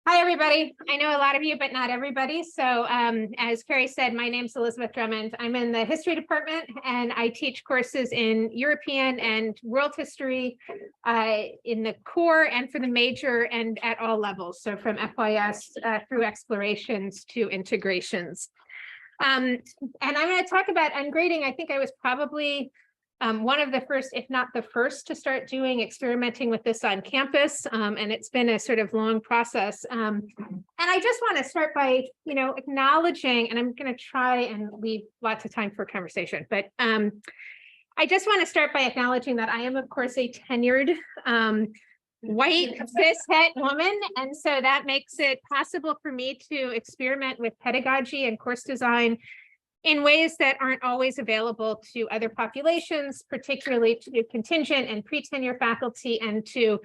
Hi, everybody. I know a lot of you, but not everybody. So as Carrie said, my name's Elizabeth Drummond. I'm in the history department, and I teach courses in European and world history in the core and for the major and at all levels. So from FYS through explorations to integrations. And I'm going to talk about ungrading. I think I was probably one of the first, if not the first, to start doing experimenting with this on campus. And it's been a sort of long process. And I just want to start by, acknowledging, and I'm going to try and leave lots of time for conversation, but I just want to start by acknowledging that I am, of course, a tenured white cis-het woman. And so that makes it possible for me to experiment with pedagogy and course design in ways that aren't always available to other populations, particularly to contingent and pre-tenure faculty and to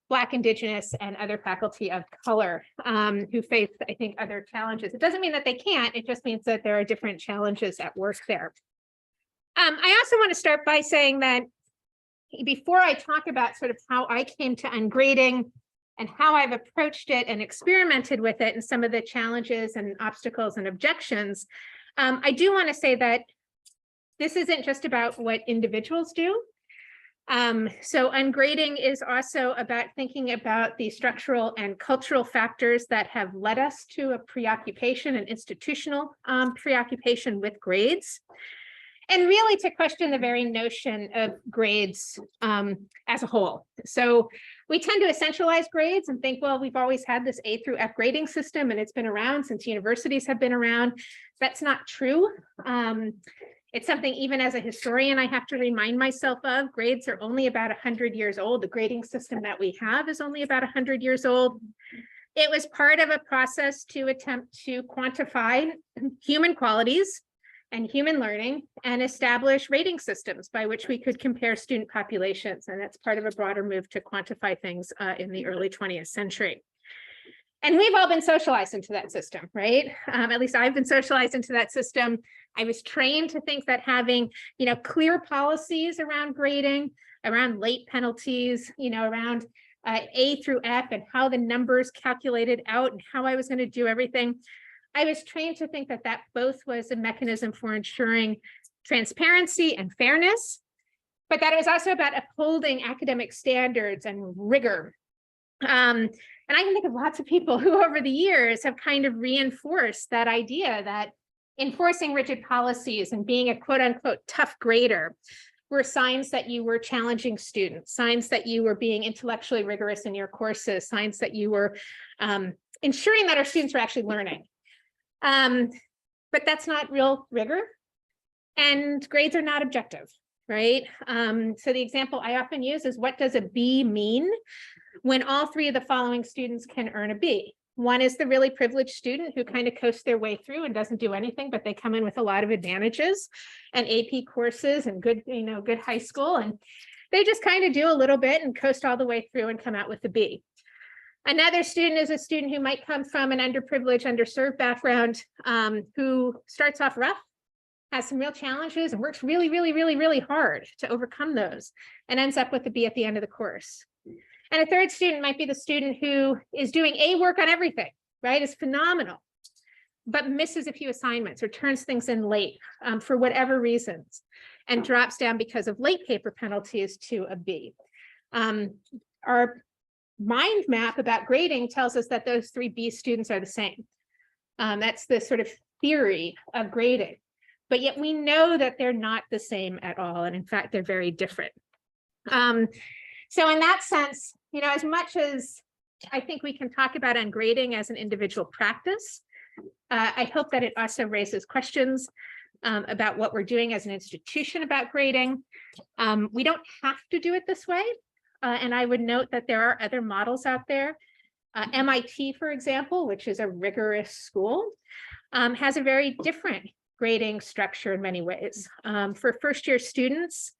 Black, Indigenous, and other faculty of color who face, I think, other challenges. It doesn't mean that they can't, it just means that there are different challenges at work there. I also want to start by saying that before I talk about sort of how I came to ungrading and how I've approached it and experimented with it and some of the challenges and obstacles and objections, I do want to say that this isn't just about what individuals do. So ungrading is also about thinking about the structural and cultural factors that have led us to a preoccupation, an institutional preoccupation with grades, and really to question the very notion of grades as a whole. So we tend to essentialize grades and think, well, we've always had this A through F grading system and it's been around since universities have been around. That's not true. It's something even as a historian, I have to remind myself of. Grades are only about 100 years old. The grading system that we have is only about 100 years old. It was part of a process to attempt to quantify human qualities and human learning and establish rating systems by which we could compare student populations. And that's part of a broader move to quantify things in the early 20th century. And we've all been socialized into that system, right? At least I've been socialized into that system. I was trained to think that having, clear policies around grading, around late penalties, around A through F and how the numbers calculated out and how I was going to do everything. I was trained to think that that both was a mechanism for ensuring transparency and fairness, but that it was also about upholding academic standards and rigor. And I can think of lots of people who over the years have kind of reinforced that idea that enforcing rigid policies and being a quote unquote tough grader were signs that you were challenging students, signs that you were being intellectually rigorous in your courses, signs that you were ensuring that our students were actually learning. But that's not real rigor, and grades are not objective, right? So the example I often use is, what does a B mean when all three of the following students can earn a B? One is the really privileged student who kind of coasts their way through and doesn't do anything, but they come in with a lot of advantages and AP courses and good, good high school, and they just kind of do a little bit and coast all the way through and come out with a B. Another student is a student who might come from an underprivileged, underserved background, who starts off rough, has some real challenges, and works really, really, really, really hard to overcome those, and ends up with a B at the end of the course. And a third student might be the student who is doing A work on everything, right? Is phenomenal, but misses a few assignments or turns things in late for whatever reasons, and drops down because of late paper penalties to a B. Our mind map about grading tells us that those three B students are the same. That's the sort of theory of grading, but yet we know that they're not the same at all. And in fact, they're very different. So in that sense, as much as I think we can talk about ungrading as an individual practice, I hope that it also raises questions about what we're doing as an institution about grading. We don't have to do it this way. And I would note that there are other models out there. MIT, for example, which is a rigorous school, has a very different grading structure in many ways. For first-year students,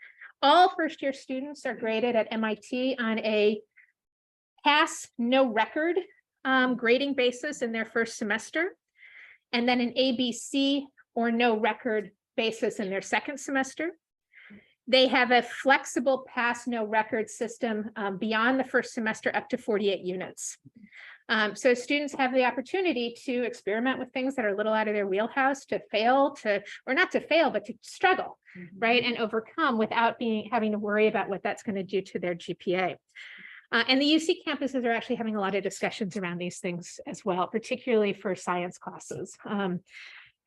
all first-year students are graded at MIT on a pass, no record grading basis in their first semester, and then an ABC or no record basis in their second semester. They have a flexible pass no record system beyond the first semester up to 48 units. So students have the opportunity to experiment with things that are a little out of their wheelhouse, to fail, or not to fail, but to struggle, right, and overcome without having to worry about what that's going to do to their GPA. And the UC campuses are actually having a lot of discussions around these things as well, particularly for science classes. And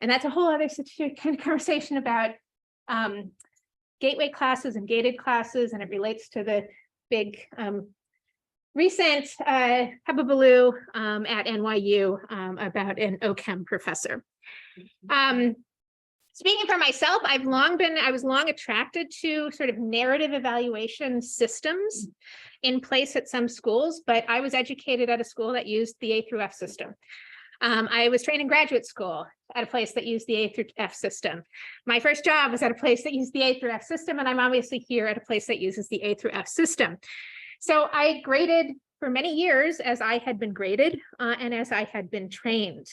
that's a whole other kind of conversation about gateway classes and gated classes, and it relates to the big recent hubbubaloo at NYU about an OChem professor. Speaking for myself, I was long attracted to sort of narrative evaluation systems in place at some schools, but I was educated at a school that used the A through F system. I was trained in graduate school at a place that used the A through F system. My first job was at a place that used the A through F system, and I'm obviously here at a place that uses the A through F system. So I graded for many years as I had been graded and as I had been trained.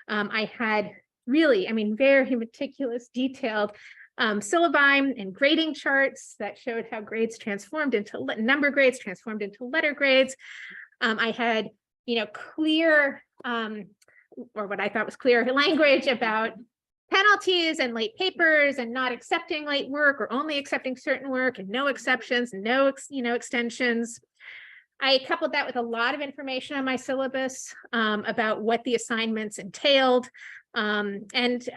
I had really, very meticulous, detailed syllabi and grading charts that showed how grades transformed into number grades, transformed into letter grades. I had, clear, or what I thought was clear language about penalties and late papers and not accepting late work or only accepting certain work and no exceptions, no, extensions. I coupled that with a lot of information on my syllabus about what the assignments entailed. And,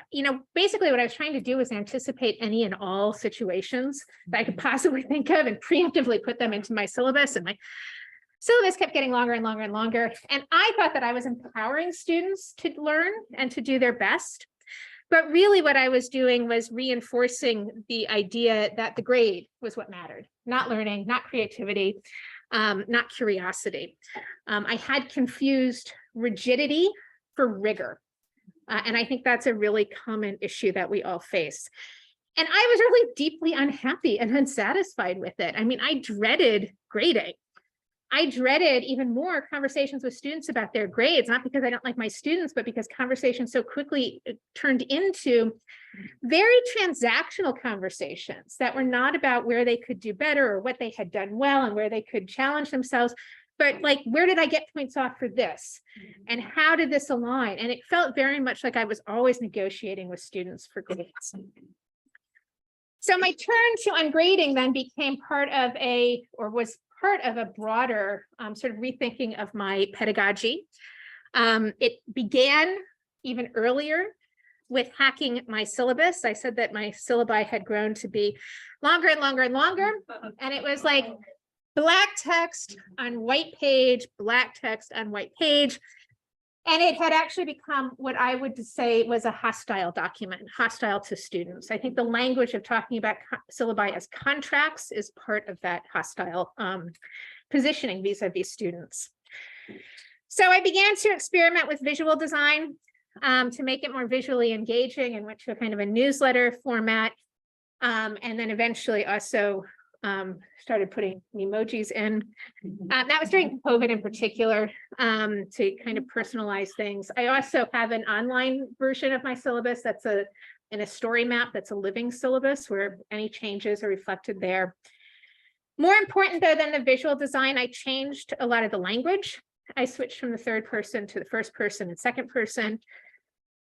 basically what I was trying to do was anticipate any and all situations that I could possibly think of and preemptively put them into my syllabus. And my syllabus kept getting longer and longer and longer. And I thought that I was empowering students to learn and to do their best. But really what I was doing was reinforcing the idea that the grade was what mattered, not learning, not creativity, not curiosity. I had confused rigidity for rigor. And I think that's a really common issue that we all face. And I was really deeply unhappy and unsatisfied with it. I dreaded grading. I dreaded even more conversations with students about their grades, not because I don't like my students, but because conversations so quickly turned into very transactional conversations that were not about where they could do better or what they had done well and where they could challenge themselves, but like, where did I get points off for this? And how did this align? And it felt very much like I was always negotiating with students for grades. So my turn to ungrading then became was part of a broader sort of rethinking of my pedagogy. It began even earlier with hacking my syllabus. I said that my syllabi had grown to be longer and longer and longer. And it was like black text on white page, black text on white page. And it had actually become what I would say was a hostile document, hostile to students. I think the language of talking about syllabi as contracts is part of that hostile positioning vis-a-vis students. So I began to experiment with visual design to make it more visually engaging and went to a kind of a newsletter format. And then eventually also started putting emojis in. That was during COVID in particular, to kind of personalize things. I also have an online version of my syllabus that's in a story map that's a living syllabus where any changes are reflected there. More important though than the visual design, I changed a lot of the language. I switched from the third person to the first person and second person.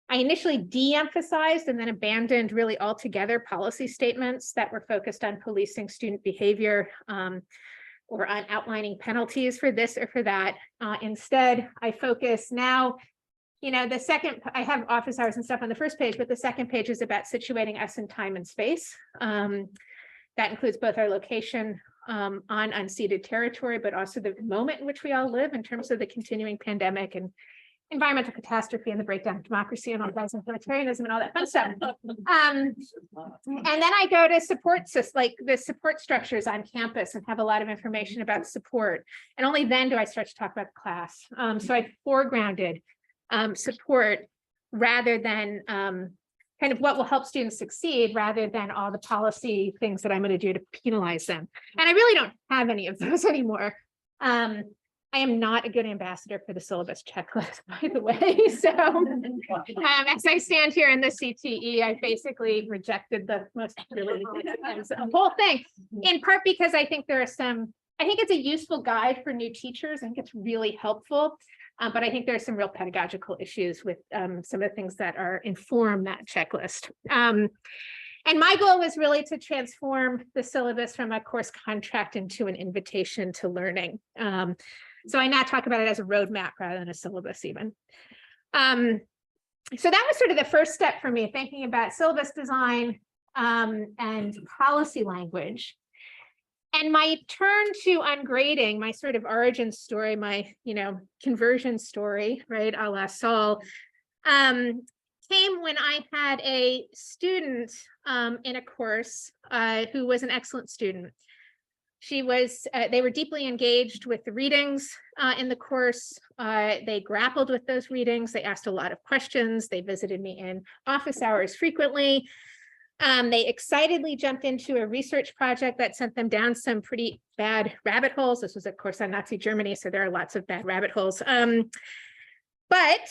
I initially de-emphasized and then abandoned really altogether policy statements that were focused on policing student behavior or on outlining penalties for this or for that. Instead, I focus now, I have office hours and stuff on the first page, but the second page is about situating us in time and space. That includes both our location on unceded territory, but also the moment in which we all live in terms of the continuing pandemic and environmental catastrophe and the breakdown of democracy and organizing authoritarianism and all that fun stuff. And then I go to support like the support structures on campus and have a lot of information about support. And only then do I start to talk about the class. So I foregrounded support rather than kind of what will help students succeed rather than all the policy things that I'm going to do to penalize them. And I really don't have any of those anymore. I am not a good ambassador for the syllabus checklist, by the way. So as I stand here in the CTE, I basically rejected the most whole thing, in part because I think there are I think it's a useful guide for new teachers. I think it's really helpful. But I think there's some real pedagogical issues with some of the things that inform that checklist. And my goal was really to transform the syllabus from a course contract into an invitation to learning. So I now talk about it as a roadmap rather than a syllabus even. So that was sort of the first step for me, thinking about syllabus design and policy language. And my turn to ungrading, my sort of origin story, my, conversion story, right, a la Saul, came when I had a student in a course who was an excellent student. She was, they were deeply engaged with the readings in the course. They grappled with those readings. They asked a lot of questions. They visited me in office hours frequently. They excitedly jumped into a research project that sent them down some pretty bad rabbit holes. This was, of course, on Nazi Germany, so there are lots of bad rabbit holes, but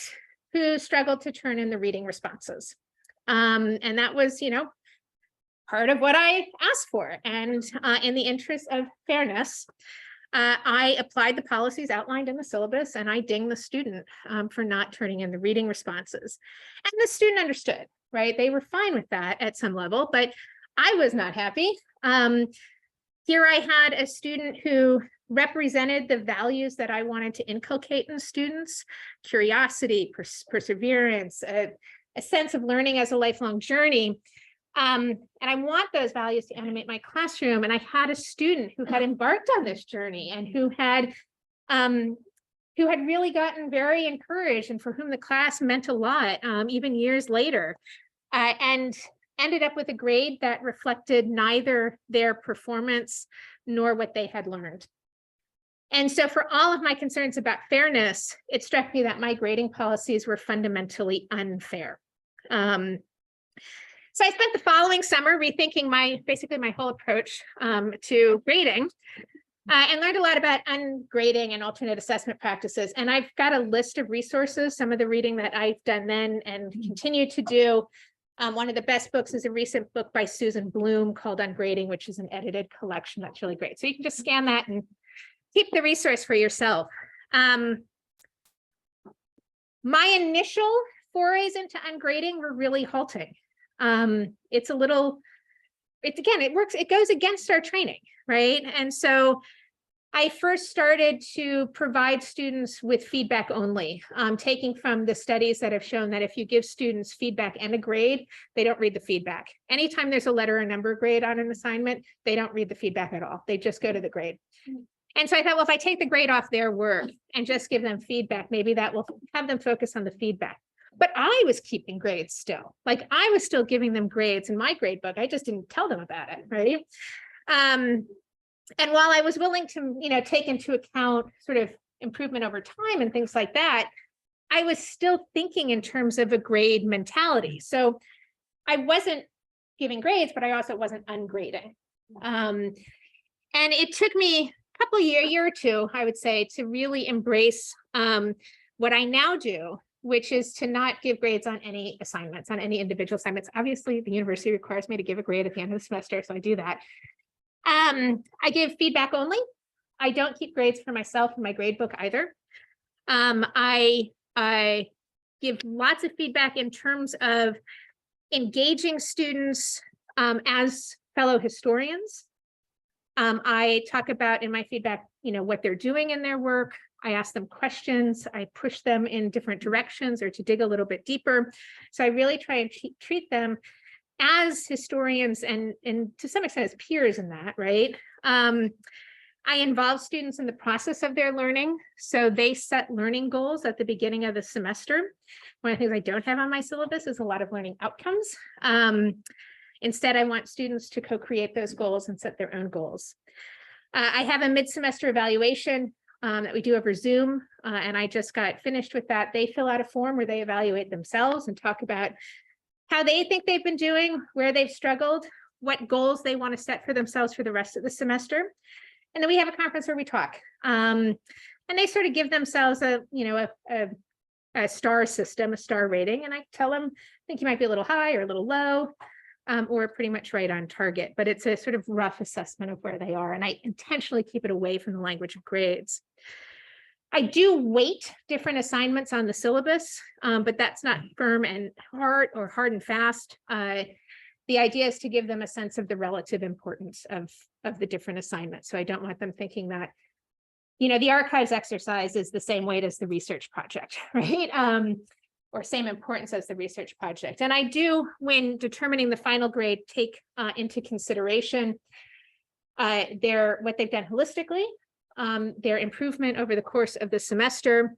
who struggled to turn in the reading responses. And that was, part of what I asked for. And in the interest of fairness, I applied the policies outlined in the syllabus, and I dinged the student for not turning in the reading responses. And the student understood, right? They were fine with that at some level, but I was not happy. Here I had a student who represented the values that I wanted to inculcate in students: curiosity, perseverance, a sense of learning as a lifelong journey. And I want those values to animate my classroom. And I had a student who had embarked on this journey and who had really gotten very encouraged, and for whom the class meant a lot, even years later, and ended up with a grade that reflected neither their performance nor what they had learned. And so for all of my concerns about fairness, it struck me that my grading policies were fundamentally unfair. So I spent the following summer rethinking basically my whole approach to grading, and learned a lot about ungrading and alternate assessment practices. And I've got a list of resources, some of the reading that I've done then and continue to do. One of the best books is a recent book by Susan Bloom called Ungrading, which is an edited collection that's really great. So you can just scan that and keep the resource for yourself. My initial forays into ungrading were really halting. It goes against our training, right? And so I first started to provide students with feedback only, taking from the studies that have shown that if you give students feedback and a grade, they don't read the feedback. Anytime there's a letter or number grade on an assignment, they don't read the feedback at all. They just go to the grade. And so I thought, well, if I take the grade off their work and just give them feedback, maybe that will have them focus on the feedback. But I was keeping grades still. Like, I was still giving them grades in my grade book. I just didn't tell them about it, right? And while I was willing to, take into account sort of improvement over time and things like that, I was still thinking in terms of a grade mentality. So I wasn't giving grades, but I also wasn't ungrading. And it took me a couple of year or two, I would say, to really embrace what I now do, which is to not give grades on any assignments, on any individual assignments. Obviously, the university requires me to give a grade at the end of the semester, so I do that. I give feedback only. I don't keep grades for myself in my grade book either. I give lots of feedback in terms of engaging students as fellow historians. I talk about in my feedback, what they're doing in their work. I ask them questions. I push them in different directions or to dig a little bit deeper. So I really try and treat them as historians and to some extent as peers in that, right? I involve students in the process of their learning. So they set learning goals at the beginning of the semester. One of the things I don't have on my syllabus is a lot of learning outcomes. Instead, I want students to co-create those goals and set their own goals. I have a mid-semester evaluation that we do over Zoom, and I just got finished with that. They fill out a form where they evaluate themselves and talk about how they think they've been doing, where they've struggled, what goals they want to set for themselves for the rest of the semester. And then we have a conference where we talk. And they sort of give themselves a star system, a star rating. And I tell them, I think you might be a little high or a little low, or pretty much right on target. But it's a sort of rough assessment of where they are. And I intentionally keep it away from the language of grades. I do weight different assignments on the syllabus, but that's not firm and hard or hard and fast. The idea is to give them a sense of the relative importance of the different assignments. So I don't want them thinking that, you know, the archives exercise is the same weight as the research project, right? Or same importance as the research project. And I do, when determining the final grade, take into consideration what they've done holistically, their improvement over the course of the semester,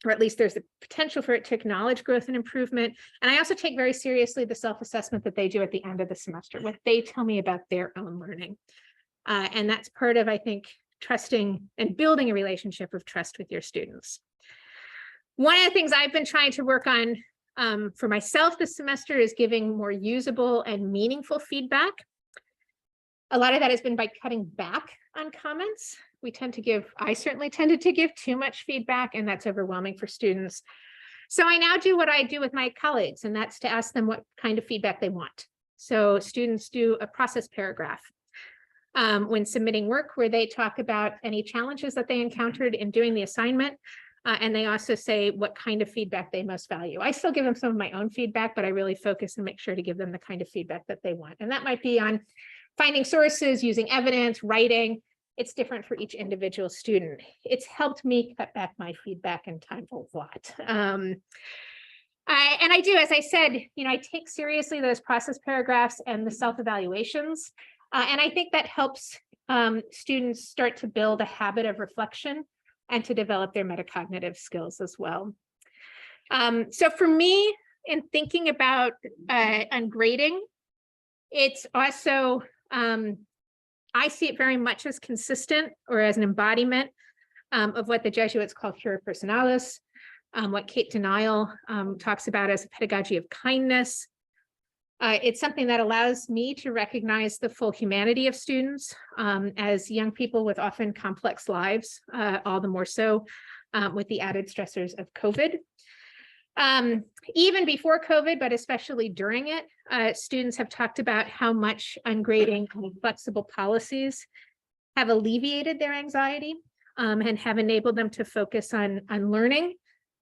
or at least there's the potential for it to acknowledge growth and improvement. And I also take very seriously the self-assessment that they do at the end of the semester, what they tell me about their own learning. And that's part of, I think, trusting and building a relationship of trust with your students. One of the things I've been trying to work on for myself this semester is giving more usable and meaningful feedback. A lot of that has been by cutting back on comments. I certainly tended to give too much feedback, and that's overwhelming for students. So I now do what I do with my colleagues, and that's to ask them what kind of feedback they want. So students do a process paragraph when submitting work where they talk about any challenges that they encountered in doing the assignment. And they also say what kind of feedback they most value. I still give them some of my own feedback, but I really focus and make sure to give them the kind of feedback that they want. And that might be on finding sources, using evidence, writing. It's different for each individual student. It's helped me cut back my feedback and time a lot. And I do, as I said, you know, I take seriously those process paragraphs and the self-evaluations. And I think that helps students start to build a habit of reflection and to develop their metacognitive skills as well. So for me, in thinking about ungrading, it's also, I see it very much as consistent or as an embodiment of what the Jesuits call cura personalis, what Kate Denial talks about as a pedagogy of kindness. It's something that allows me to recognize the full humanity of students as young people with often complex lives, all the more so with the added stressors of COVID. Even before COVID, but especially during it, students have talked about how much ungrading and flexible policies have alleviated their anxiety and have enabled them to focus on learning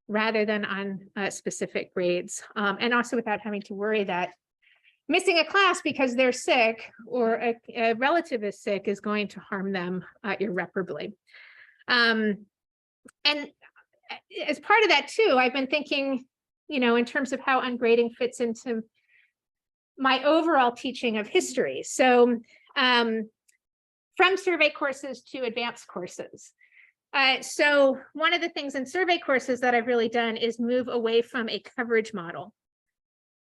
rather than on specific grades, and also without having to worry that missing a class because they're sick or a relative is sick is going to harm them irreparably. And as part of that too, I've been thinking, you know, in terms of how ungrading fits into my overall teaching of history. So from survey courses to advanced courses. So one of the things in survey courses that I've really done is move away from a coverage model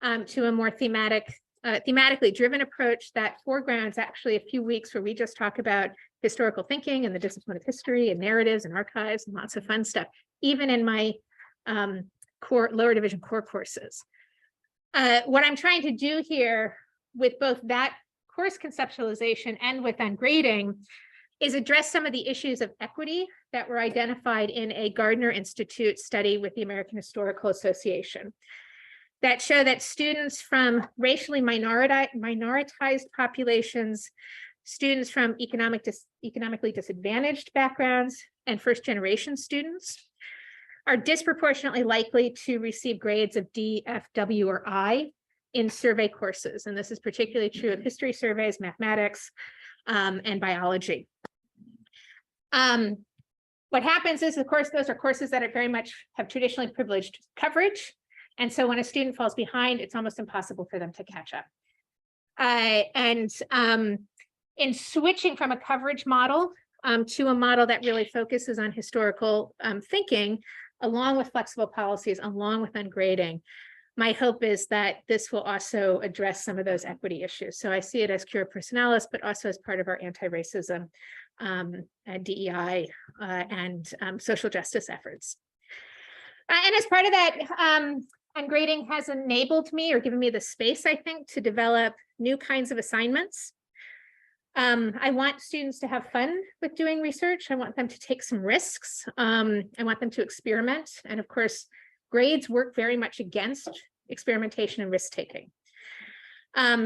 to a more thematically driven approach that foregrounds actually a few weeks where we just talk about historical thinking and the discipline of history and narratives and archives and lots of fun stuff, even in my lower division core courses. What I'm trying to do here with both that course conceptualization and with ungrading is address some of the issues of equity that were identified in a Gardner Institute study with the American Historical Association that show that students from racially minoritized populations, students from economically disadvantaged backgrounds, and first-generation students are disproportionately likely to receive grades of D, F, W, or I in survey courses. And this is particularly true of history surveys, mathematics, and biology. What happens is, of course, those are courses that are very much have traditionally privileged coverage. And so when a student falls behind, it's almost impossible for them to catch up. In switching from a coverage model to a model that really focuses on historical thinking, along with flexible policies, along with ungrading, my hope is that this will also address some of those equity issues. So I see it as cura personalis, but also as part of our anti-racism, DEI, and social justice efforts. And as part of that, ungrading has enabled me or given me the space, I think, to develop new kinds of assignments. I want students to have fun with doing research. I want them to take some risks. I want them to experiment. And of course, grades work very much against experimentation and risk-taking.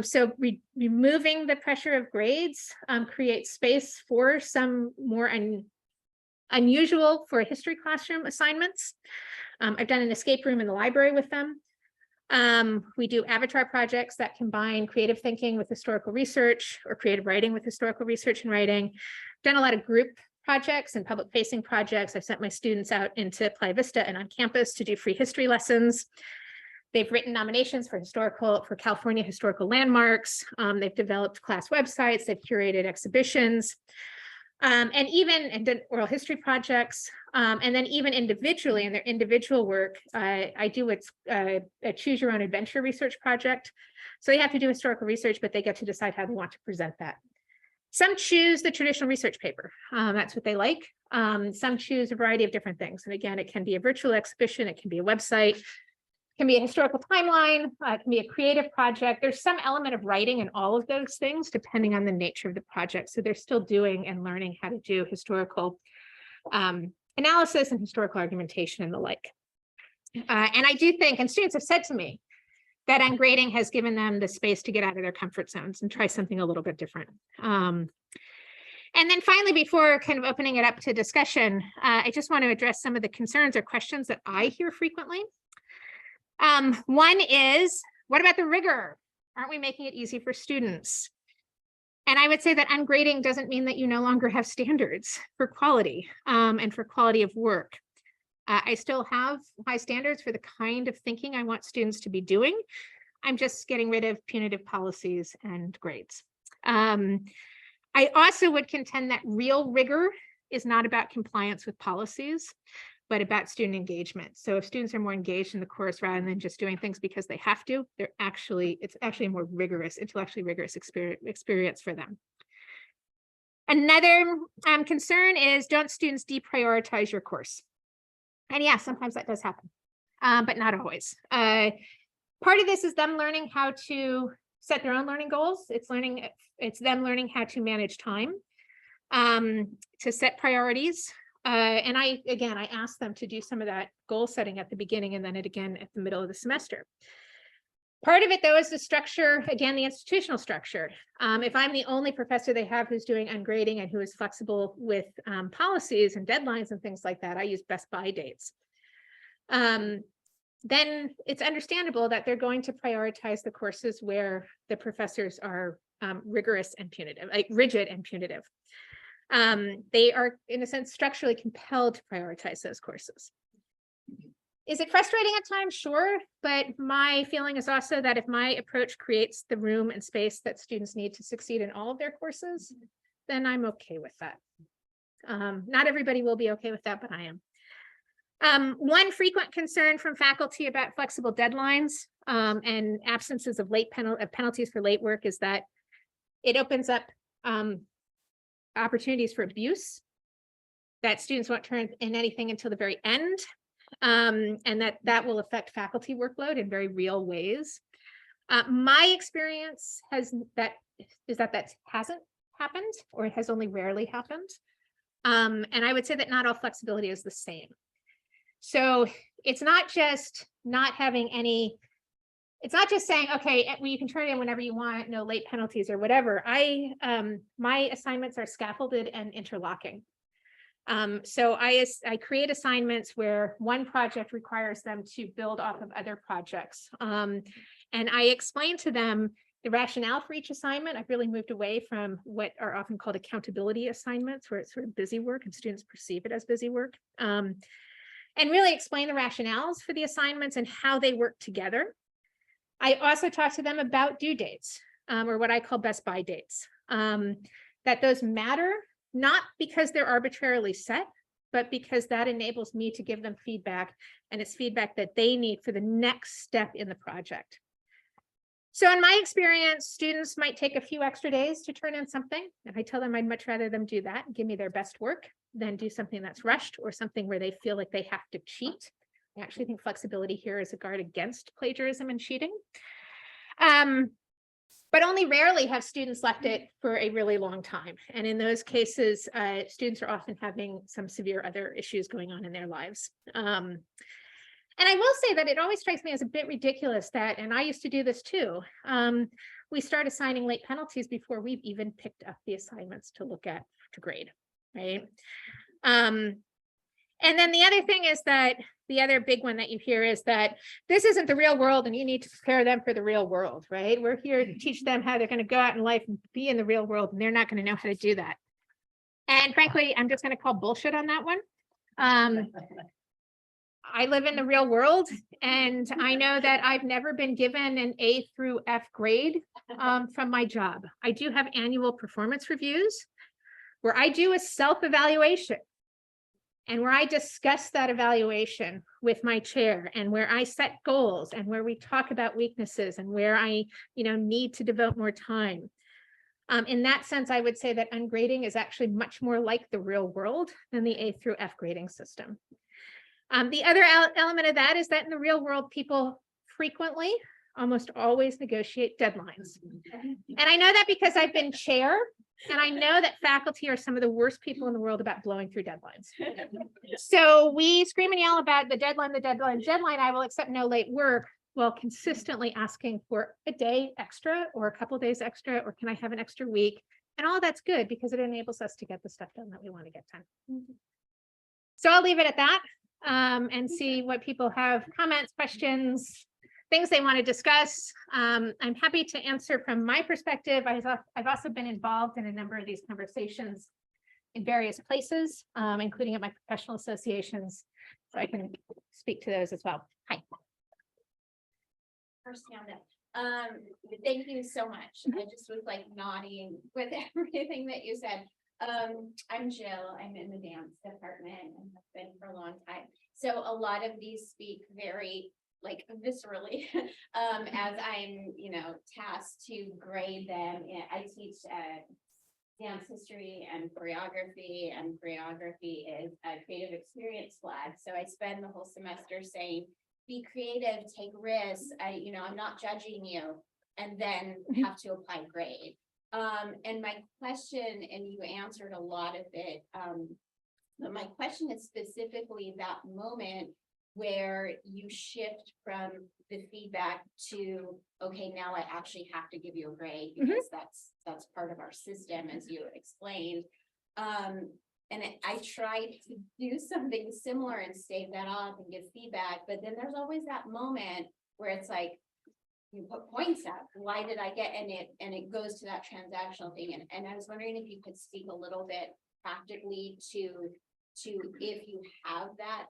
So removing the pressure of grades creates space for some more Unusual for history classroom assignments. I've done an escape room in the library with them. We do avatar projects that combine creative thinking with historical research, or creative writing with historical research and writing. Done a lot of group projects and public facing projects. I've sent my students out into Playa Vista and on campus to do free history lessons. They've written nominations for California historical landmarks. They've developed class websites. They've curated exhibitions. And done oral history projects, and then even individually in their individual work, I do what's a choose your own adventure research project. So they have to do historical research, but they get to decide how they want to present that. Some choose the traditional research paper. That's what they like. Some choose a variety of different things. And again, it can be a virtual exhibition, it can be a website, it can be a historical timeline, it can be a creative project. There's some element of writing in all of those things, depending on the nature of the project. So they're still doing and learning how to do historical analysis and historical argumentation and the like. And I do think, and students have said to me, that UNgrading has given them the space to get out of their comfort zones and try something a little bit different. And then finally, before kind of opening it up to discussion, I just want to address some of the concerns or questions that I hear frequently. One is, what about the rigor? Aren't we making it easy for students? And I would say that UNgrading doesn't mean that you no longer have standards for quality and for quality of work. I still have high standards for the kind of thinking I want students to be doing. I'm just getting rid of punitive policies and grades. I also would contend that real rigor is not about compliance with policies, but about student engagement. So if students are more engaged in the course rather than just doing things because they have to, it's actually a more rigorous, intellectually rigorous experience for them. Another concern is, don't students deprioritize your course? And yeah, sometimes that does happen, but not always. Part of this is them learning how to set their own learning goals. It's them learning how to manage time, to set priorities. And I ask them to do some of that goal setting at the beginning and then again at the middle of the semester. Part of it, though, is the structure, again, the institutional structure. If I'm the only professor they have who's doing UNgrading and who is flexible with policies and deadlines and things like that, I use best by dates. Then it's understandable that they're going to prioritize the courses where the professors are rigorous and punitive, like rigid and punitive. They are, in a sense, structurally compelled to prioritize those courses. Is it frustrating at times? Sure, but my feeling is also that if my approach creates the room and space that students need to succeed in all of their courses, then I'm okay with that. Not everybody will be okay with that, but I am. One frequent concern from faculty about flexible deadlines and absences of penalties for late work is that it opens up opportunities for abuse, that students won't turn in anything until the very end, and that will affect faculty workload in very real ways. My experience is that hasn't happened, or it has only rarely happened. And I would say that not all flexibility is the same. So it's not just not having any, it's not just saying, okay, well, you can turn it in whenever you want, no late penalties or whatever. My assignments are scaffolded and interlocking. So I create assignments where one project requires them to build off of other projects. And I explain to them the rationale for each assignment. I've really moved away from what are often called accountability assignments, where it's sort of busy work and students perceive it as busy work. And really explain the rationales for the assignments and how they work together. I also talk to them about due dates, or what I call best by dates, that those matter, not because they're arbitrarily set, but because that enables me to give them feedback, and it's feedback that they need for the next step in the project. So in my experience, students might take a few extra days to turn in something, and I tell them I'd much rather them do that and give me their best work than do something that's rushed or something where they feel like they have to cheat. I actually think flexibility here is a guard against plagiarism and cheating. But only rarely have students left it for a really long time. And in those cases, students are often having some severe other issues going on in their lives. And I will say that it always strikes me as a bit ridiculous that, and I used to do this too, we start assigning late penalties before we've even picked up the assignments to look at to grade, right? And then the other thing is that the other big one that you hear is that this isn't the real world and you need to prepare them for the real world, right? We're here to teach them how they're going to go out in life and be in the real world, and they're not going to know how to do that. And frankly, I'm just going to call bullshit on that one. I live in the real world, and I know that I've never been given an A through F grade from my job. I do have annual performance reviews where I do a self-evaluation and where I discuss that evaluation with my chair, and where I set goals, and where we talk about weaknesses, and where I, need to devote more time. In that sense, I would say that ungrading is actually much more like the real world than the A through F grading system. The other element of that is that in the real world, people frequently, almost always negotiate deadlines. And I know that because I've been chair, and I know that faculty are some of the worst people in the world about blowing through deadlines. So we scream and yell about the deadline, the deadline, deadline. I will accept no late work, while consistently asking for a day extra or a couple days extra, or can I have an extra week? And all that's good because it enables us to get the stuff done that we want to get done. So I'll leave it at that and see what people have, comments, questions, things they want to discuss. I'm happy to answer from my perspective. I've also been involved in a number of these conversations in various places, including at my professional associations. So I can speak to those as well. Hi. First hand up. Thank you so much. I just was like nodding with everything that you said. I'm Jill. I'm in the dance department and have been for a long time. So a lot of these speak very like viscerally as I'm, tasked to grade them. I teach dance history and choreography is a creative experience flag. So I spend the whole semester saying, be creative, take risks. I'm not judging you, and then have to apply grade. And my question, and you answered a lot of it, but my question is specifically that moment where you shift from the feedback to, okay, now I actually have to give you a grade because that's part of our system, as you explained. And I tried to do something similar and save that up and give feedback, but then there's always that moment where it's like, you put points up, why did I get, and it goes to that transactional thing. And I was wondering if you could speak a little bit practically to if you have that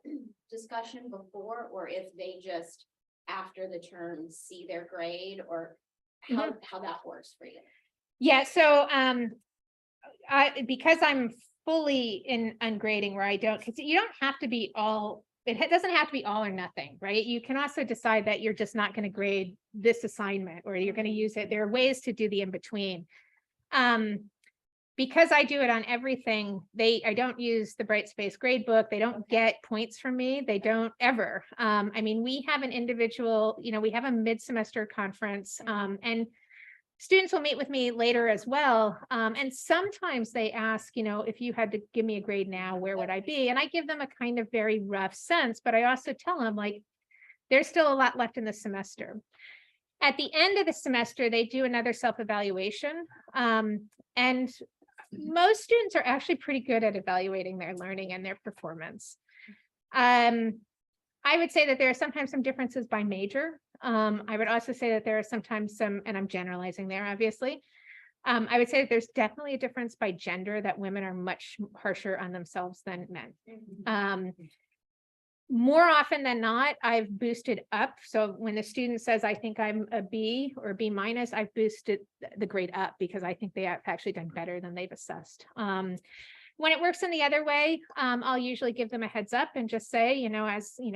discussion before, or if they just, after the term, see their grade, or how that works for you. Yeah, so because I'm fully in ungrading where I don't, because you don't have to be all, it doesn't have to be all or nothing, right? You can also decide that you're just not going to grade this assignment, or you're going to use it. There are ways to do the in-between. Because I do it on everything, I don't use the Brightspace grade book. They don't get points from me. They don't ever. I mean, we have an individual, we have a mid-semester conference, and students will meet with me later as well. And sometimes they ask, if you had to give me a grade now, where would I be? And I give them a kind of very rough sense, but I also tell them, like, there's still a lot left in the semester. At the end of the semester, they do another self-evaluation. And most students are actually pretty good at evaluating their learning and their performance. I would say that there are sometimes some differences by major. I would also say that there are sometimes some, and I'm generalizing there, obviously. I would say that there's definitely a difference by gender, that women are much harsher on themselves than men. More often than not, I've boosted up. So when the student says, I think I'm a B or B minus, I've boosted the grade up because I think they have actually done better than they've assessed. When it works in the other way, I'll usually give them a heads up and just say,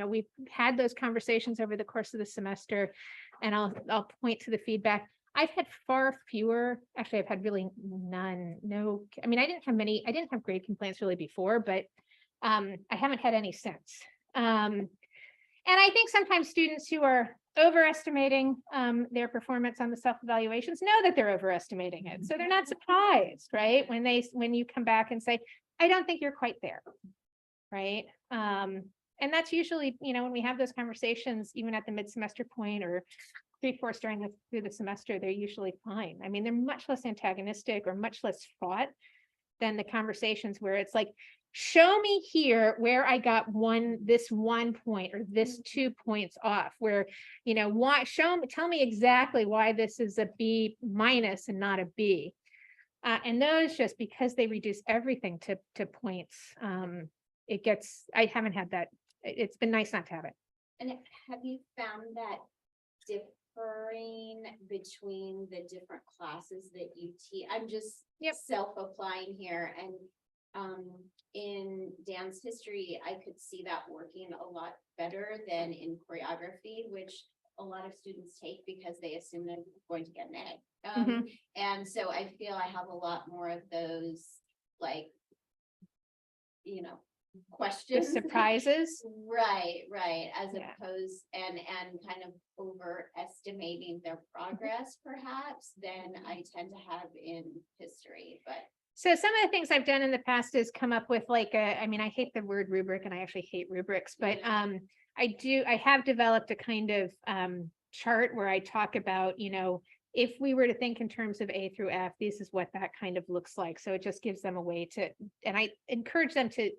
we've had those conversations over the course of the semester, and I'll point to the feedback. I've had far fewer, actually, I've had really none, no, I mean, I didn't have grade complaints really before, but I haven't had any since. And I think sometimes students who are overestimating their performance on the self-evaluations know that they're overestimating it. So they're not surprised, right? When you come back and say, I don't think you're quite there, right? And that's usually, when we have those conversations, even at the mid-semester point or 3/4 through the semester, they're usually fine. I mean, they're much less antagonistic or much less fraught than the conversations where it's like, show me here where I got this 1 point or this 2 points off, where, why, tell me exactly why this is a B minus and not a B. And those, just because they reduce everything to points, I haven't had that. It's been nice not to have it. And have you found that differing between the different classes that you teach? I'm just self-applying here, and in dance history, I could see that working a lot better than in choreography, which a lot of students take because they assume they're going to get an A. And so I feel I have a lot more of those, like, questions. The surprises. Right. As opposed and kind of overestimating their progress, perhaps, than I tend to have in history. But so some of the things I've done in the past is come up with like I hate the word rubric, and I actually hate rubrics, but I have developed a kind of chart where I talk about, if we were to think in terms of A through F, this is what that kind of looks like. So it just gives them a way to, and I encourage them to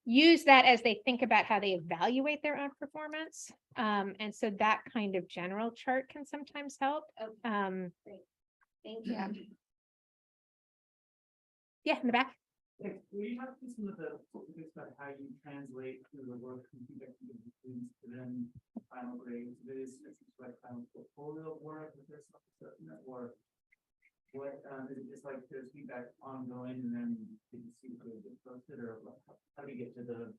use that as they think about how they evaluate their own performance. And so that kind of general chart can sometimes help. Great. Thank you. Yeah, in the back. Will you talk to some of the topics about how you translate through the work from feedback to the students to then final grades? Is it like kind of portfolio work with their self-assessment, or what is it just like there's feedback ongoing and then you see if they get posted, or how do you get to the?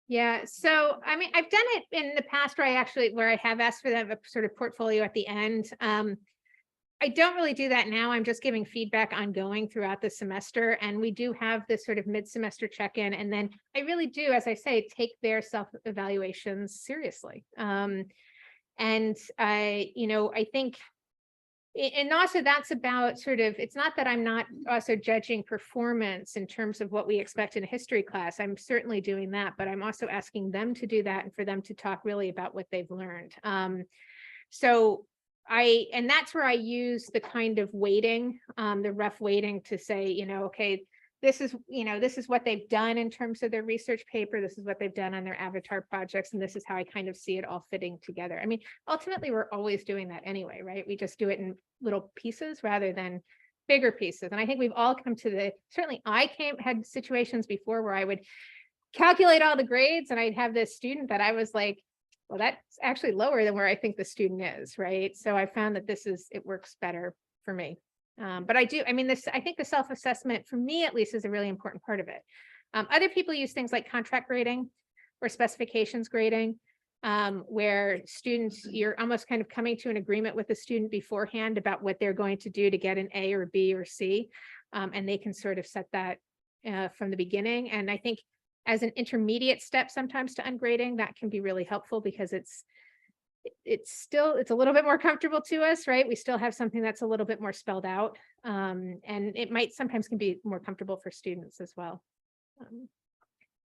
Yeah, so I've done it in the past where I have asked for them a sort of portfolio at the end. I don't really do that now. I'm just giving feedback ongoing throughout the semester. And we do have this sort of mid-semester check-in. And then I really do, as I say, take their self-evaluations seriously. And I think, and also that's about sort of, it's not that I'm not also judging performance in terms of what we expect in a history class. I'm certainly doing that, but I'm also asking them to do that and for them to talk really about what they've learned. And that's where I use the kind of weighting, the rough weighting to say, okay, this is what they've done in terms of their research paper. This is what they've done on their avatar projects. And this is how I kind of see it all fitting together. Ultimately, we're always doing that anyway, right? We just do it in little pieces rather than bigger pieces. And I think we've all come to certainly I had situations before where I would calculate all the grades and I'd have this student that I was like, well, that's actually lower than where I think the student is, right? So I found that it works better for me. But I think the self-assessment for me, at least, is a really important part of it. Other people use things like contract grading or specifications grading, where students, you're almost kind of coming to an agreement with the student beforehand about what they're going to do to get an A or B or C. And they can sort of set that from the beginning. And I think as an intermediate step sometimes to ungrading, that can be really helpful because it's a little bit more comfortable to us, right? We still have something that's a little bit more spelled out. And it might sometimes can be more comfortable for students as well.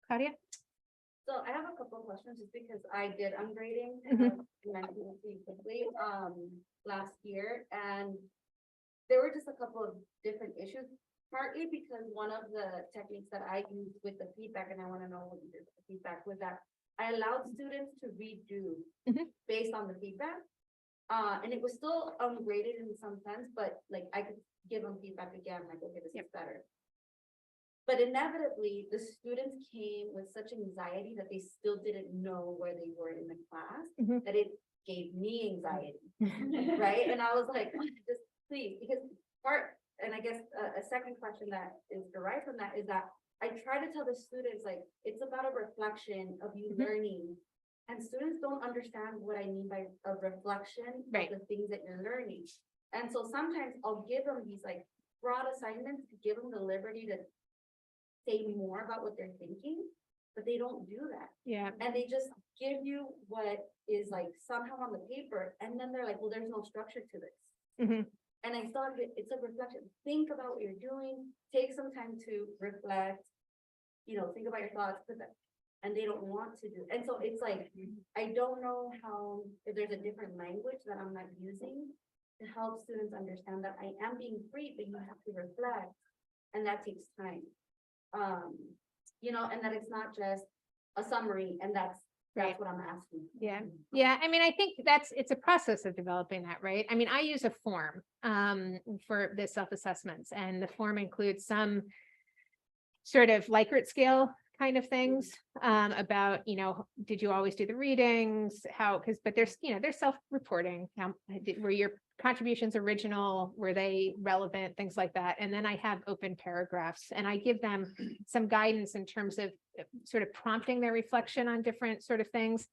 Claudia? So I have a couple of questions just because I did ungrading quickly last year, and there were just a couple of different issues. Partly because one of the techniques that I used with the feedback, and I want to know what you did with the feedback, was that I allowed students to redo based on the feedback. And it was still ungraded in some sense, but like I could give them feedback again, like, okay, this is better. But inevitably, the students came with such anxiety that they still didn't know where they were in the class, that it gave me anxiety, right? And I was like, just please, because and I guess a second question that is derived from that is that I try to tell the students, like, it's about a reflection of you learning, and students don't understand what I mean by a reflection of the things that you're learning. And so sometimes I'll give them these like broad assignments to give them the liberty to say more about what they're thinking, but they don't do that. Yeah. And they just give you what is like somehow on the paper, and then they're like, well, there's no structure to this. And I thought it's a reflection. Think about what you're doing. Take some time to reflect. Think about your thoughts. And they don't want to do. And so it's like, I don't know if there's a different language that I'm not using to help students understand that I am being free, but you have to reflect, and that takes time. you know, and that it's not just a summary, and that's what I'm asking. Yeah. Yeah, I mean, I think it's a process of developing that, right? I mean, I use a form for the self-assessments, and the form includes some sort of Likert scale kind of things about, did you always do the readings? But there's, there's self-reporting. Were your contributions original? Were they relevant? Things like that. And then I have open paragraphs, and I give them some guidance in terms of sort of prompting their reflection on different sort of things.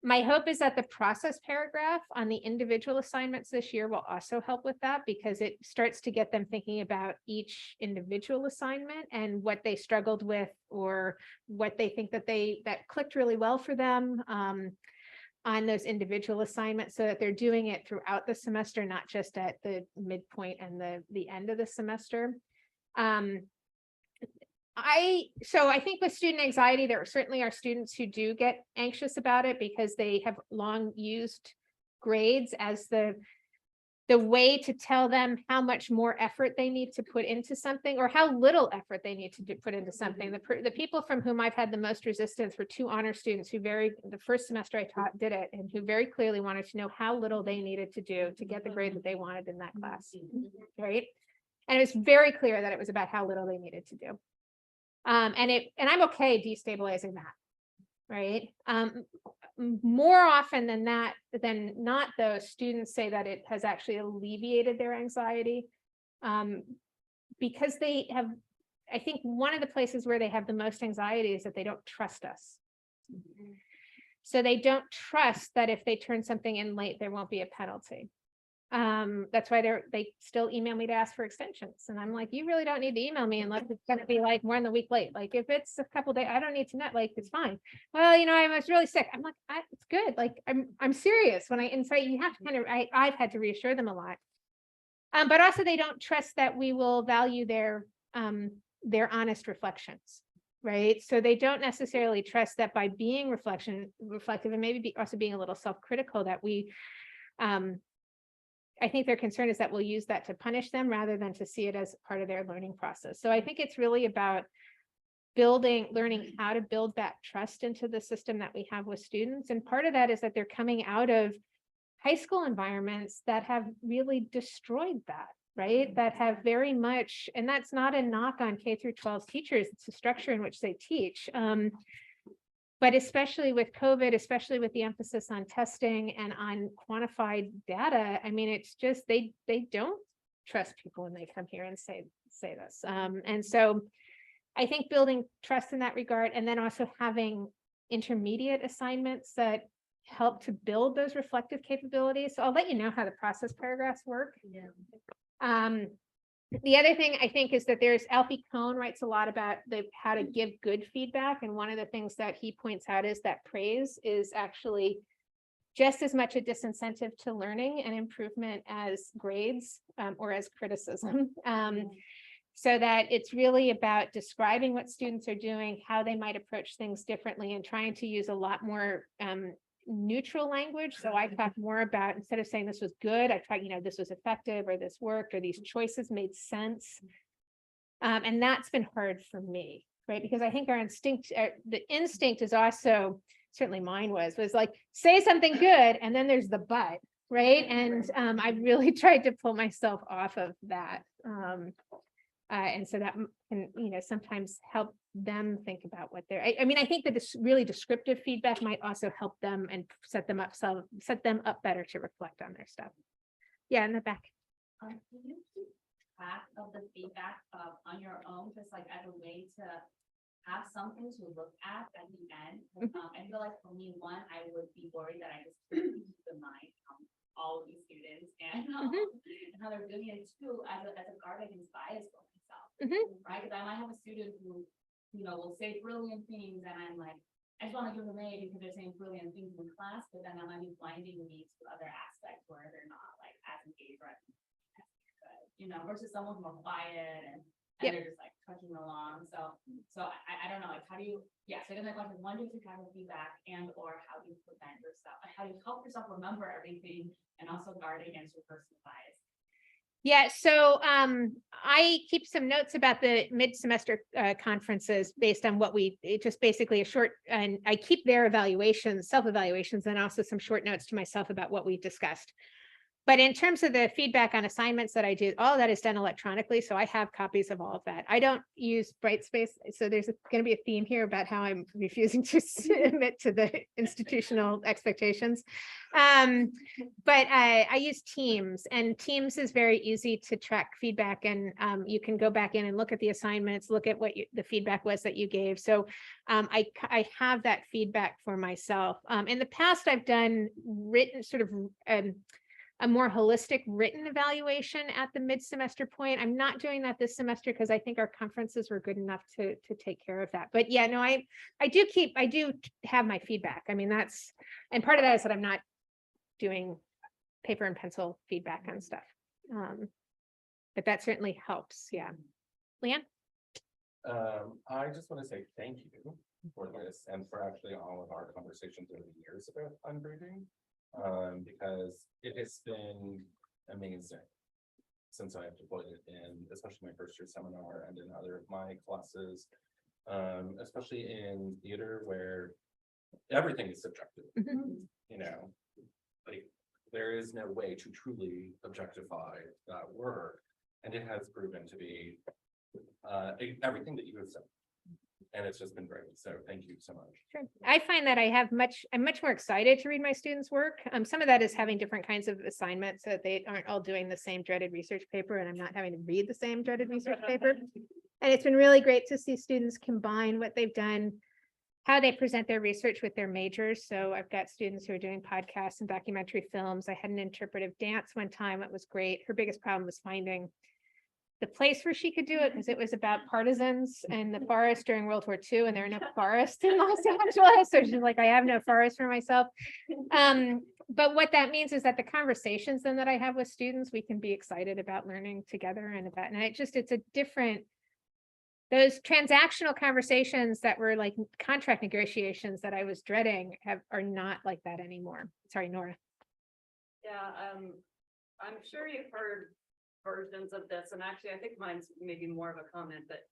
My hope is that the process paragraph on the individual assignments this year will also help with that, because it starts to get them thinking about each individual assignment and what they struggled with, or what they think that clicked really well for them on those individual assignments, so that they're doing it throughout the semester, not just at the midpoint and the end of the semester. So I think with student anxiety, there certainly are students who do get anxious about it because they have long used grades as the way to tell them how much more effort they need to put into something, or how little effort they need to put into something. The people from whom I've had the most resistance were 2 honor students who the first semester I taught did it, and who very clearly wanted to know how little they needed to do to get the grade that they wanted in that class, right? And it was very clear that it was about how little they needed to do. And I'm okay destabilizing that, right? More often than not, those students say that it has actually alleviated their anxiety, because they have, I think one of the places where they have the most anxiety is that they don't trust us. So they don't trust that if they turn something in late, there won't be a penalty. That's why they still email me to ask for extensions. And I'm like, you really don't need to email me unless it's going to be like more than a week late. Like if it's a couple days, I don't need to know, like, it's fine. Well, I was really sick. I'm like, it's good. Like I'm serious. When you have to kind of, I've had to reassure them a lot. But also they don't trust that we will value their honest reflections. Right. So they don't necessarily trust that by being reflective, and maybe also being a little self-critical, that we, I think their concern is that we'll use that to punish them rather than to see it as part of their learning process. So I think it's really about learning how to build that trust into the system that we have with students. And part of that is that they're coming out of high school environments that have really destroyed that, right? That have very much, and that's not a knock on K through 12 teachers, it's the structure in which they teach. But especially with COVID, especially with the emphasis on testing and on quantified data, I mean, it's just, they don't trust people when they come here and say this. And so I think building trust in that regard, and then also having intermediate assignments that help to build those reflective capabilities. So I'll let you know how the process paragraphs work. Yeah. The other thing I think is that Alfie Kohn writes a lot about how to give good feedback. And one of the things that he points out is that praise is actually just as much a disincentive to learning and improvement as grades or as criticism. So that it's really about describing what students are doing, how they might approach things differently, and trying to use a lot more neutral language. So I talk more about, instead of saying this was good, I talk, this was effective, or this worked, or these choices made sense. And that's been hard for me, right? Because I think our instinct, the instinct is also, certainly mine was like, say something good, and then there's the but, right? And I really tried to pull myself off of that. And so that can, sometimes help them think about what I mean, I think that this really descriptive feedback might also help them and set them up better to reflect on their stuff. Yeah, in the back. Can you keep track of the feedback on your own, just like as a way to have something to look at the end? I feel like for me, one, I would be worried that I just couldn't keep in mind all of these students and how they're doing it. Too, as a guard against bias for myself, right? Because I might have a student who, will say brilliant things, and I'm like, I just want to give them A because they're saying brilliant things in class, but then I might be blinding me to other aspects where they're not like as engaged or as good, versus someone more quiet and they're just like touching along. So I don't know, like, how do you, so I guess my question is, one, do you have feedback, and or how do you prevent yourself, how do you help yourself remember everything and also guard against your personal bias? Yeah, so I keep some notes about the mid-semester conferences based on what just basically a short, and I keep their evaluations, self-evaluations, and also some short notes to myself about what we discussed. But in terms of the feedback on assignments that I do, all that is done electronically. So I have copies of all of that. I don't use Brightspace. So there's going to be a theme here about how I'm refusing to submit to the institutional expectations. But I use Teams, and Teams is very easy to track feedback, and you can go back in and look at the assignments, look at what the feedback was that you gave. So I have that feedback for myself. In the past, I've done written sort of a more holistic written evaluation at the mid-semester point. I'm not doing that this semester because I think our conferences were good enough to take care of that. But yeah, no, I do have my feedback. I mean, and part of that is that I'm not doing paper and pencil feedback on stuff. But that certainly helps. Yeah. Leanne? I just want to say thank you for this and for actually all of our conversations over the years about ungrading. Because it has been amazing since I have deployed it in, especially my first year seminar and in other of my classes, especially in theater where everything is subjective. You know, like there is no way to truly objectify that work, and it has proven to be everything that you have said. And it's just been great. So thank you so much. Sure. I find that I'm much more excited to read my students' work. Some of that is having different kinds of assignments so that they aren't all doing the same dreaded research paper, and I'm not having to read the same dreaded research paper. And it's been really great to see students combine what they've done, how they present their research with their majors. So I've got students who are doing podcasts and documentary films. I had an interpretive dance one time. It was great. Her biggest problem was finding the place where she could do it, because it was about partisans and the forest during World War II, and there are no forests in Los Angeles. So she's like, I have no forest for myself. But what that means is that the conversations then that I have with students, we can be excited about learning together and it's a different, those transactional conversations that were like contract negotiations that I was dreading are not like that anymore. Sorry, Nora. Yeah, I'm sure you've heard versions of this, and actually I think mine's maybe more of a comment, but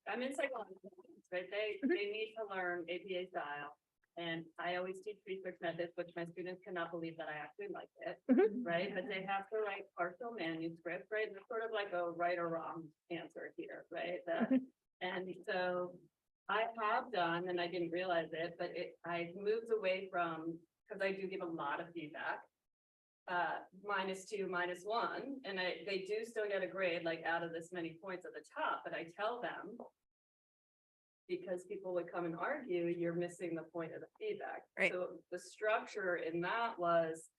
I'm in psychology, right? They need to learn APA style, and I always teach research methods, which my students cannot believe that I actually like it, right? But they have to write partial manuscripts, right? It's sort of like a right or wrong answer here, right? And so I have done, and I didn't realize it, but I moved away from, because I do give a lot of feedback, -2, -1, and they do still get a grade like out of this many points at the top, but I tell them, because people would come and argue, you're missing the point of the feedback. Right. So the structure in that was,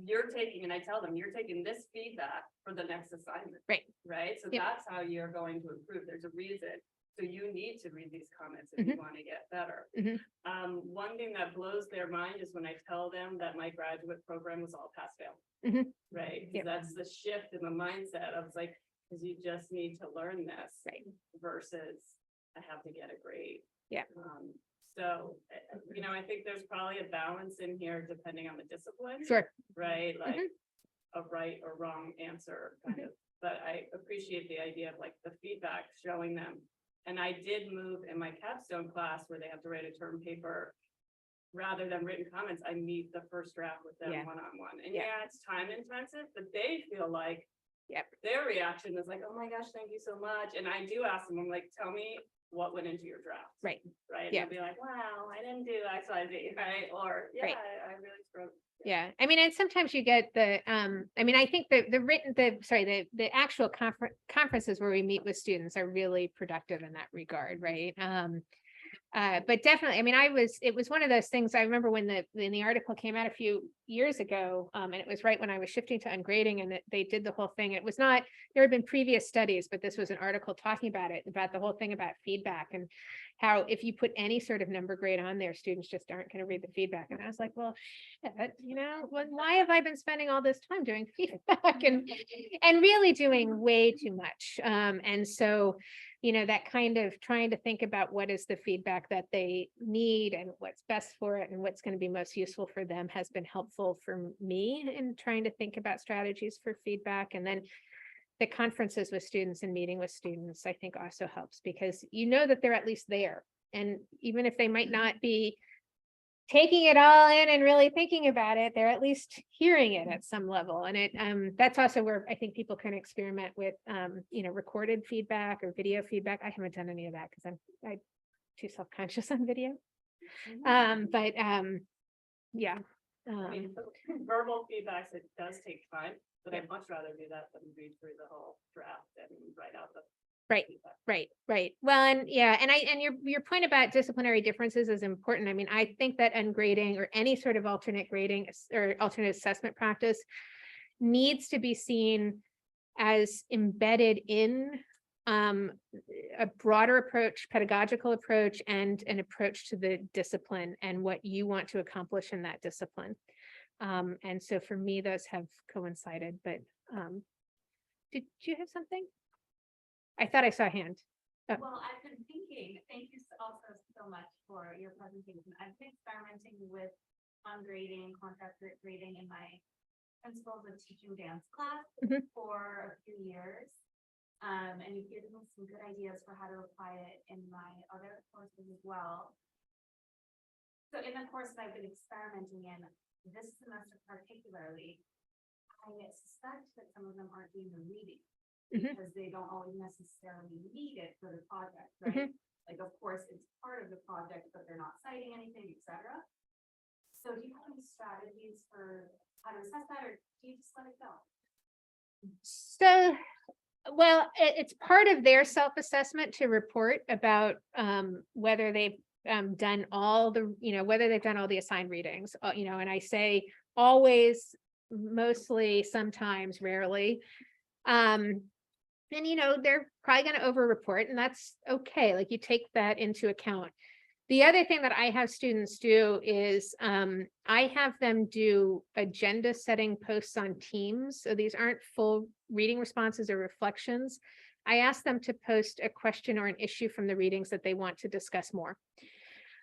you're taking, and I tell them, you're taking this feedback for the next assignment. Right. So Yep. that's how you're going to improve. There's a reason. So you need to read these comments if you want to get better. One thing that blows their mind is when I tell them that my graduate program was all pass fail. Right. 'Cause Yep. that's the shift in the mindset. I was like, because you just need to learn this, versus I have to get a grade. Yeah. So, I think there's probably a balance in here depending on the discipline. Sure. Right, like a right or wrong answer kind of, but I appreciate the idea of like the feedback, showing them. And I did move in my capstone class where they have to write a term paper. Rather than written comments, I meet the first draft with them one-on-one. And yeah, it's time intensive, but they feel like their reaction is like, oh my gosh, thank you so much. And I do ask them, I'm like, tell me what went into your draft. Right. And they'll be like, wow, I didn't do X, Y, Z, right? Or I really struggled. Yeah, I mean, and sometimes you get the, I mean, I think the actual conferences where we meet with students are really productive in that regard, right? But definitely, I mean, it was one of those things. I remember when the article came out a few years ago, and it was right when I was shifting to ungrading, and they did the whole thing. It was not, there had been previous studies, but this was an article talking about it, about the whole thing about feedback and how if you put any sort of number grade on there, students just aren't going to read the feedback. And I was like, well, shit, why have I been spending all this time doing feedback and really doing way too much? And so, that kind of trying to think about what is the feedback that they need and what's best for it and what's going to be most useful for them has been helpful for me in trying to think about strategies for feedback. And then the conferences with students and meeting with students, I think also helps, because you know that they're at least there. And even if they might not be taking it all in and really thinking about it, they're at least hearing it at some level. And it that's also where I think people can experiment with recorded feedback or video feedback. I haven't done any of that because I'm too self-conscious on video. Yeah. I mean, verbal feedbacks, it does take time, but I'd much rather do that than read through the whole draft and write out the. Right, feedback. right. Well, and yeah, and your point about disciplinary differences is important. I mean, I think that ungrading or any sort of alternate grading or alternate assessment practice needs to be seen as embedded in a broader approach, pedagogical approach, and an approach to the discipline and what you want to accomplish in that discipline. And so for me, those have coincided, but did you have something? I thought I saw a hand. Oh. Well, I've been thinking, thank you also so much for your presentation. I've been experimenting with ungrading, contract grading in my principles of teaching dance class for a few years. And you've given me some good ideas for how to apply it in my other courses as well. So in the course that I've been experimenting in this semester particularly, I suspect that some of them aren't doing the reading because they don't always necessarily need it for the project, right? Like, of course, it's part of the project, but they're not citing anything, etc. So do you have any strategies for how to assess that, or do you just let it go? So, well, it's part of their self-assessment to report about whether they've done all the, whether they've done all the assigned readings, and I say always, mostly, sometimes, rarely. And they're probably going to over-report, and that's okay. Like, you take that into account. The other thing that I have students do is I have them do agenda setting posts on Teams. So these aren't full reading responses or reflections. I ask them to post a question or an issue from the readings that they want to discuss more.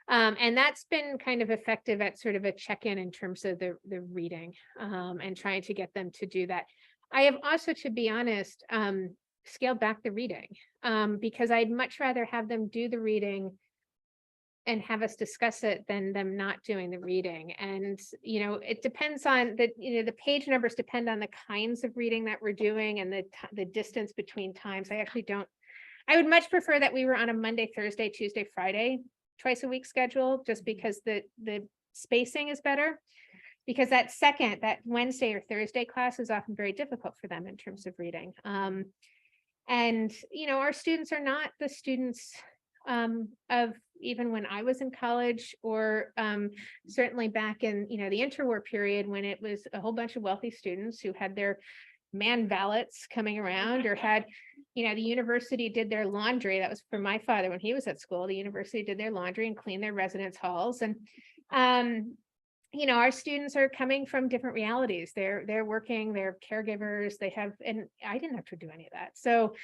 And that's been kind of effective at sort of a check-in in terms of the reading and trying to get them to do that. I have also, to be honest, scaled back the reading because I'd much rather have them do the reading and have us discuss it than them not doing the reading. And, it depends on the page numbers depend on the kinds of reading that we're doing and the distance between times. I would much prefer that we were on a Monday, Thursday, Tuesday, Friday, twice a week schedule, just because the spacing is better. Because that Wednesday or Thursday class is often very difficult for them in terms of reading. And, our students are not the students of even when I was in college, or certainly back in, the interwar period, when it was a whole bunch of wealthy students who had their man valets coming around, or had, the university did their laundry. That was for my father when he was at school. The university did their laundry and cleaned their residence halls. And our students are coming from different realities. They're working, they're caregivers, and I didn't have to do any of that. So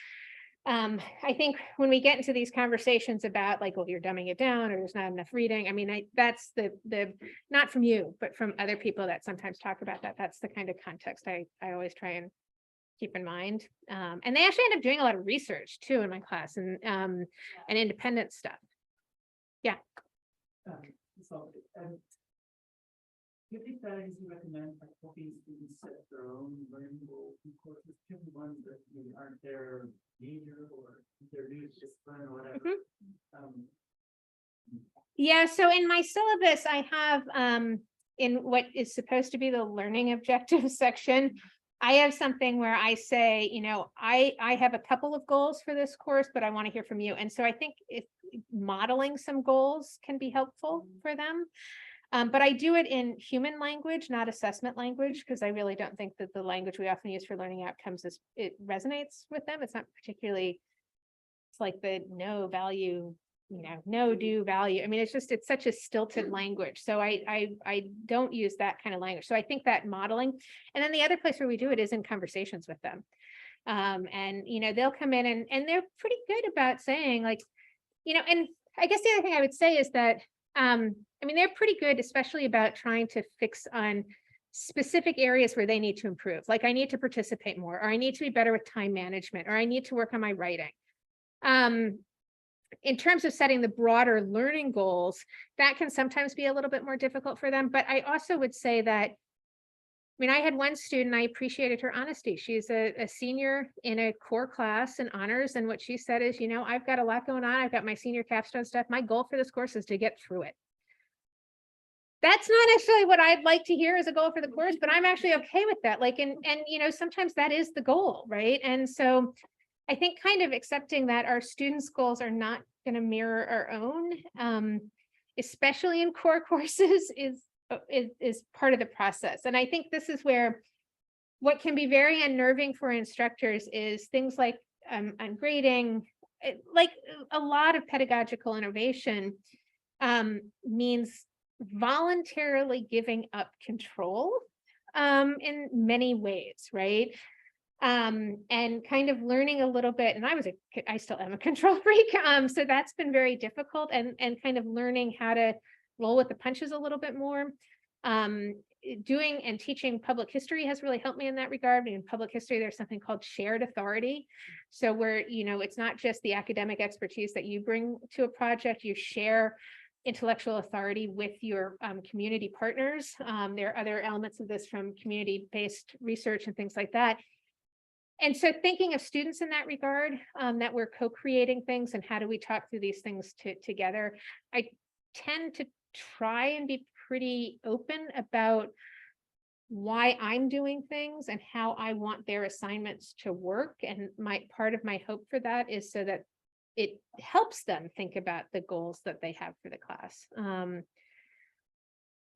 I think when we get into these conversations about like, well, you're dumbing it down or there's not enough reading. I mean, that's the not from you, but from other people that sometimes talk about that. That's the kind of context I always try and keep in mind. And they actually end up doing a lot of research too in my class and independent stuff. Yeah. Give these strategies you recommend for helping students set their own learning goals and courses, particularly ones that maybe aren't their major or their new discipline or whatever. Yeah, so in my syllabus, I have in what is supposed to be the learning objectives section, I have something where I say, I have a couple of goals for this course, but I want to hear from you. And so I think modeling some goals can be helpful for them. But I do it in human language, not assessment language, because I really don't think that the language we often use for learning outcomes it resonates with them. It's not particularly, it's like the no value, no do value. I mean, it's such a stilted language. So I don't use that kind of language. So I think that modeling, and then the other place where we do it is in conversations with them. And they'll come in and they're pretty good about saying like, and I guess the other thing I would say is that they're pretty good, especially about trying to fix on specific areas where they need to improve. Like I need to participate more, or I need to be better with time management, or I need to work on my writing. In terms of setting the broader learning goals, that can sometimes be a little bit more difficult for them. But I also would say that, I mean, I had one student, I appreciated her honesty. She's a senior in a core class in honors. And what she said is, you know, I've got a lot going on. I've got my senior capstone stuff. My goal for this course is to get through it. That's not necessarily what I'd like to hear as a goal for the course, but I'm actually okay with that. Like, and you know, sometimes that is the goal, right? And so I think kind of accepting that our students' goals are not going to mirror our own, especially in core courses, is part of the process. And I think this is where what can be very unnerving for instructors is things like ungrading, like a lot of pedagogical innovation means voluntarily giving up control in many ways, right? And kind of learning a little bit, and I still am a control freak. So that's been very difficult, and kind of learning how to roll with the punches a little bit more. Doing and teaching public history has really helped me in that regard. In public history, there's something called shared authority. So where, you know, it's not just the academic expertise that you bring to a project, you share intellectual authority with your community partners. There are other elements of this from community-based research and things like that. And so thinking of students in that regard, that we're co-creating things and how do we talk through these things together, I tend to try and be pretty open about why I'm doing things and how I want their assignments to work. And part of my hope for that is so that it helps them think about the goals that they have for the class.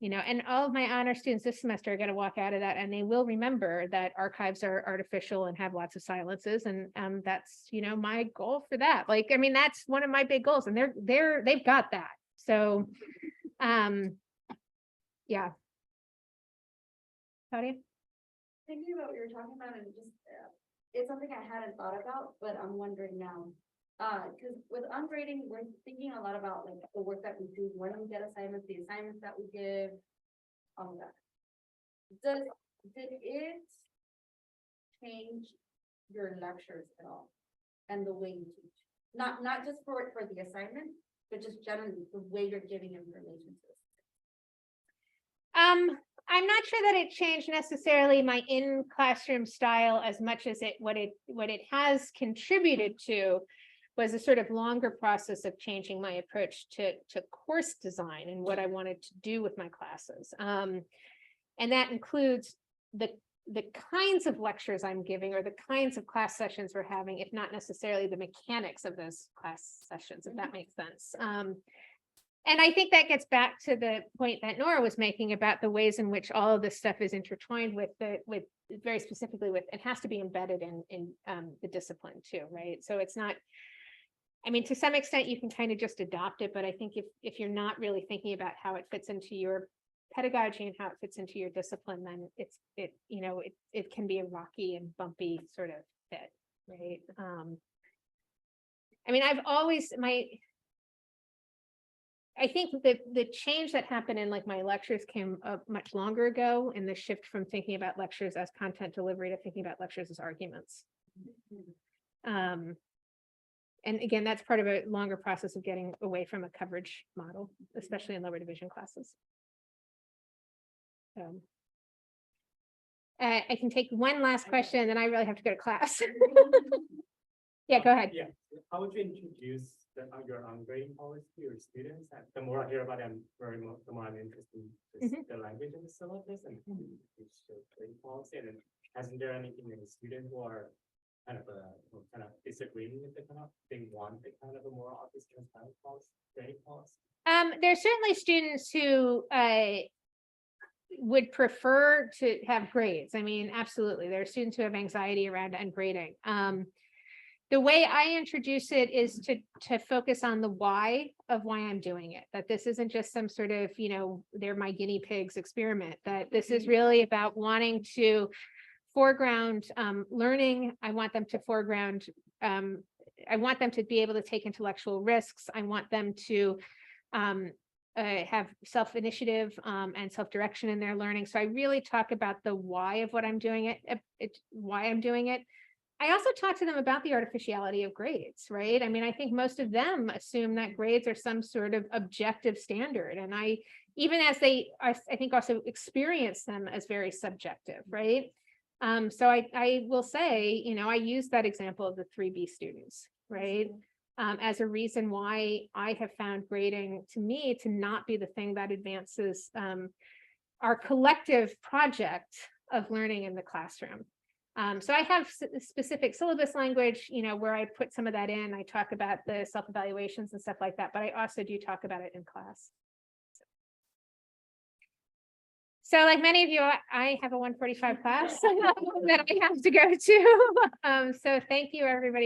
You know, and all of my honor students this semester are going to walk out of that and they will remember that archives are artificial and have lots of silences. And that's, you know, my goal for that. Like, I mean, that's one of my big goals, and they've got that. So, yeah. Claudia? Thinking about what you're talking about, and just, it's something I hadn't thought about, but I'm wondering now. Because with ungrading, we're thinking a lot about like the work that we do, when we get assignments, the assignments that we give, all of that. Did it change your lectures at all? And the way you teach? Not just for the assignment, but just generally the way you're giving information to us. I'm not sure that it changed necessarily my in-classroom style as much as what it has contributed to was a sort of longer process of changing my approach to course design and what I wanted to do with my classes. And that includes the kinds of lectures I'm giving or the kinds of class sessions we're having, if not necessarily the mechanics of those class sessions, if that makes sense. And I think that gets back to the point that Nora was making about the ways in which all of this stuff is intertwined with very specifically with, it has to be embedded in the discipline too, right? So it's not, I mean, to some extent you can kind of just adopt it, but I think if you're not really thinking about how it fits into your pedagogy and how it fits into your discipline, then it can be a rocky and bumpy sort of fit, right? I mean, I think that the change that happened in like my lectures came up much longer ago, in the shift from thinking about lectures as content delivery to thinking about lectures as arguments. And again, that's part of a longer process of getting away from a coverage model, especially in lower division classes. I can take one last question, and then I really have to go to class. Yeah, go ahead. Yeah, how would you introduce your ungrading policy to your students? And the more I hear about them, the more I'm interested in the language in the syllabus and the grading policy. And then, hasn't there anything in the student who are kind of disagreeing with the kind of, they want the kind of a more obvious transparent policy, grading policy? There's certainly students who would prefer to have grades. I mean, absolutely. There are students who have anxiety around ungrading. The way I introduce it is to focus on the why of why I'm doing it, that this isn't just some sort of, they're my guinea pigs experiment, that this is really about wanting to foreground learning. I want them to foreground, I want them to be able to take intellectual risks. I want them to have self-initiative and self-direction in their learning. So I really talk about the why of what I'm doing why I'm doing it. I also talk to them about the artificiality of grades, right? I mean, I think most of them assume that grades are some sort of objective standard. And even as they are, I think also experience them as very subjective, right? So I will say, I use that example of the 3B students, right? As a reason why I have found grading to me to not be the thing that advances our collective project of learning in the classroom. So I have specific syllabus language, where I put some of that in. I talk about the self-evaluations and stuff like that, but I also do talk about it in class. So like many of you, I have a 1:45 class that I have to go to. So thank you, everybody,